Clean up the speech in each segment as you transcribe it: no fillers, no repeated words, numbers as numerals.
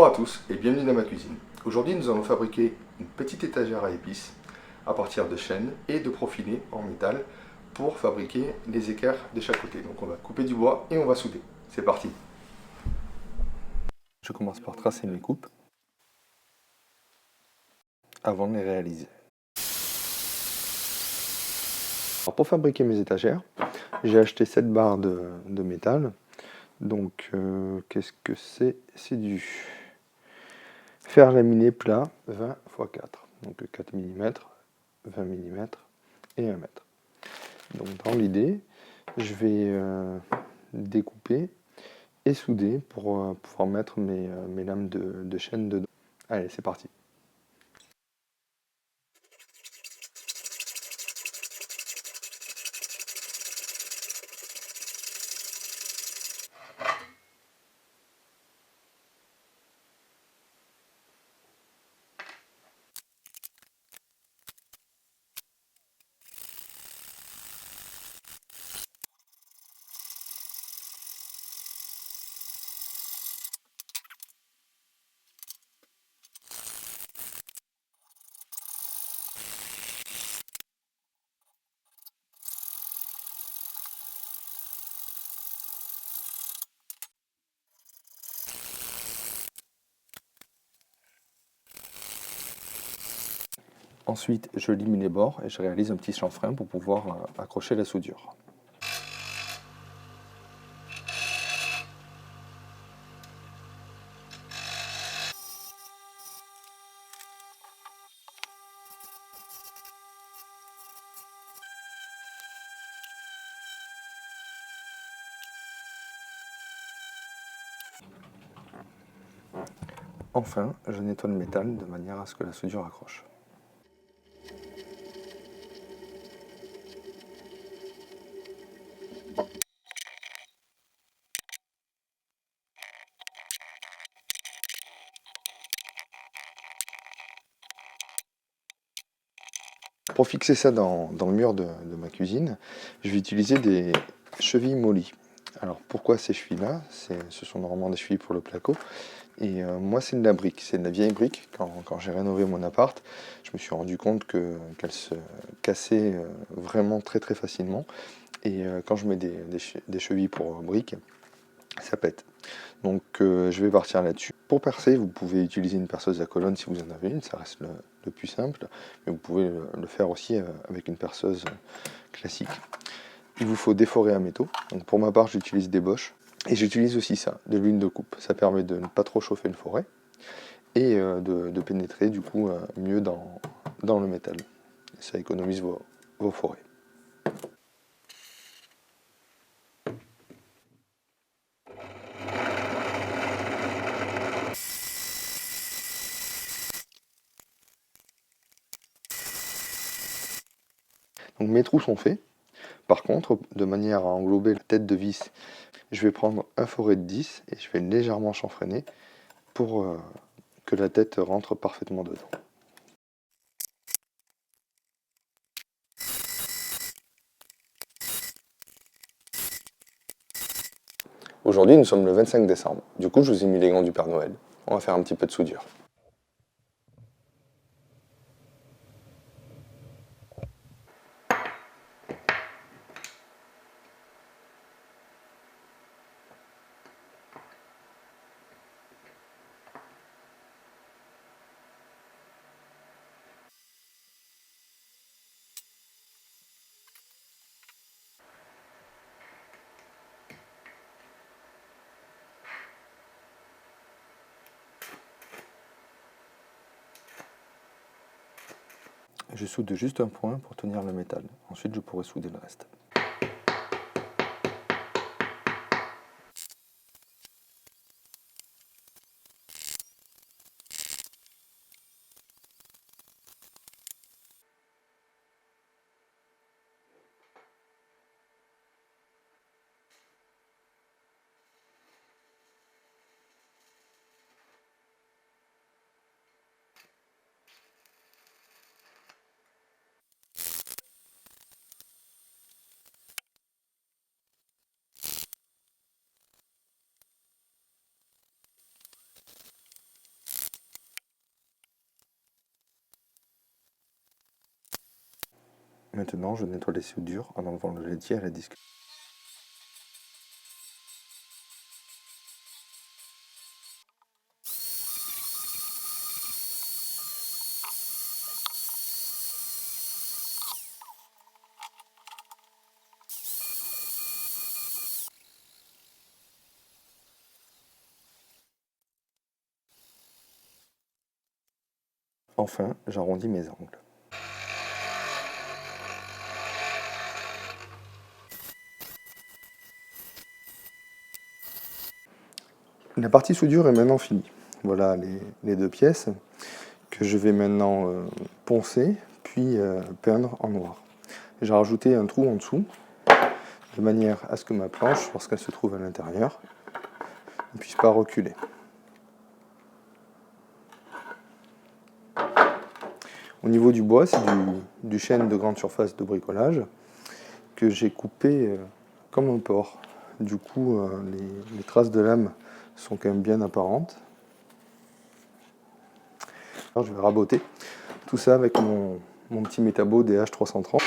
Bonjour à tous et bienvenue dans ma cuisine. Aujourd'hui nous allons fabriquer une petite étagère à épices à partir de chêne et de profilés en métal pour fabriquer les équerres de chaque côté. Donc on va couper du bois et on va souder. C'est parti. Je commence par tracer mes coupes avant de les réaliser. Alors pour fabriquer mes étagères, j'ai acheté 7 barres de métal. Donc qu'est-ce que c'est? C'est du fer laminé plat 20 x 4. Donc 4 mm, 20 mm et 1 mètre. Donc dans l'idée, je vais découper et souder pour pouvoir mettre mes lames de chêne dedans. Allez, c'est parti. Ensuite, je lime les bords et je réalise un petit chanfrein pour pouvoir accrocher la soudure. Enfin, je nettoie le métal de manière à ce que la soudure accroche. Pour fixer ça dans le mur de ma cuisine, je vais utiliser des chevilles mollies. Alors pourquoi ces chevilles-là? Ce sont normalement des chevilles pour le placo. Et moi c'est de la brique, c'est de la vieille brique. Quand j'ai rénové mon appart, je me suis rendu compte qu'elle se cassait vraiment très très facilement. Et quand je mets des chevilles pour briques, ça pète. Donc je vais partir là-dessus. Pour percer, vous pouvez utiliser une perceuse à colonne si vous en avez une, ça reste le plus simple, mais vous pouvez le faire aussi avec une perceuse classique. Il vous faut des forets à métaux. Donc pour ma part, j'utilise des Bosch. Et j'utilise aussi ça, de l'huile de coupe. Ça permet de ne pas trop chauffer le forêt et de pénétrer du coup mieux dans le métal. Ça économise vos forêts. Donc mes trous sont faits. Par contre, de manière à englober la tête de vis, je vais prendre un forêt de 10 et je vais légèrement chanfreiner pour que la tête rentre parfaitement dedans. Aujourd'hui, nous sommes le 25 décembre. Du coup, je vous ai mis les gants du Père Noël. On va faire un petit peu de soudure. Je soude juste un point pour tenir le métal. Ensuite, je pourrai souder le reste. Maintenant, je nettoie les soudures en enlevant le laitier à la disque. Enfin, j'arrondis mes angles. La partie soudure est maintenant finie. Voilà les deux pièces que je vais maintenant poncer, puis peindre en noir. J'ai rajouté un trou en dessous, de manière à ce que ma planche, lorsqu'elle se trouve à l'intérieur, ne puisse pas reculer. Au niveau du bois, c'est du chêne de grande surface de bricolage que j'ai coupé comme un porc. Du coup, les traces de lame sont quand même bien apparentes. Alors, je vais raboter tout ça avec mon petit Metabo DH330.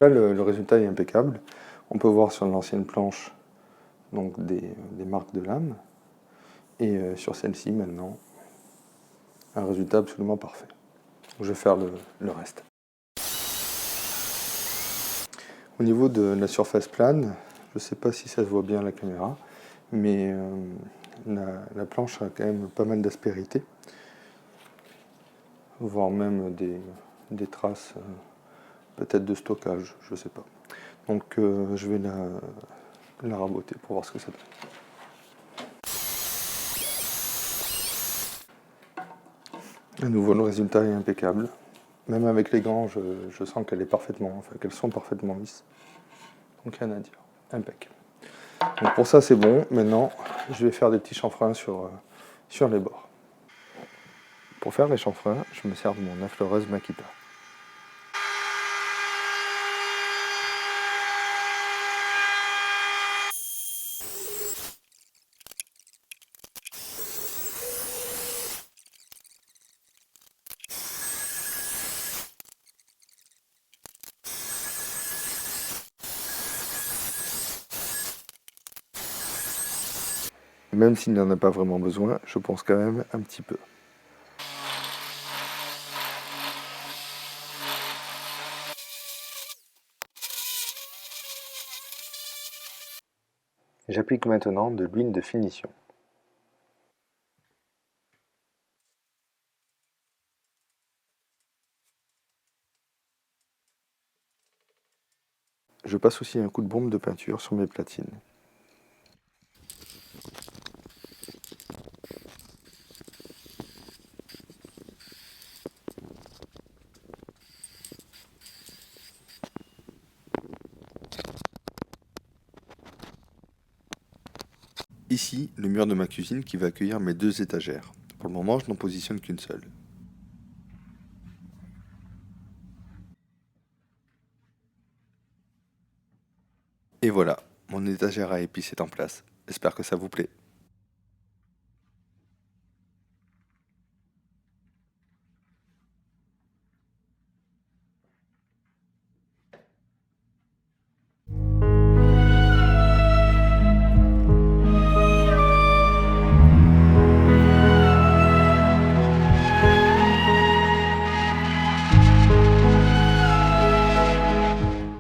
Là, le résultat est impeccable. On peut voir sur l'ancienne planche donc des marques de lame et sur celle-ci maintenant un résultat absolument parfait. Je vais faire le reste. Au niveau de la surface plane, je ne sais pas si ça se voit bien à la caméra, mais la planche a quand même pas mal d'aspérité, voire même des traces peut-être de stockage, je ne sais pas. Donc je vais la raboter pour voir ce que ça donne. À nouveau, le résultat est impeccable. Même avec les gants, je sens qu'elles sont parfaitement lisses. Donc rien à dire, impeccable. Donc pour ça c'est bon. Maintenant, je vais faire des petits chanfreins sur les bords. Pour faire les chanfreins, je me sers de mon affleureuse Makita. Même s'il n'en a pas vraiment besoin, je pense quand même un petit peu. J'applique maintenant de l'huile de finition. Je passe aussi un coup de bombe de peinture sur mes platines. Ici, le mur de ma cuisine qui va accueillir mes deux étagères. Pour le moment, je n'en positionne qu'une seule. Et voilà, mon étagère à épices est en place. J'espère que ça vous plaît.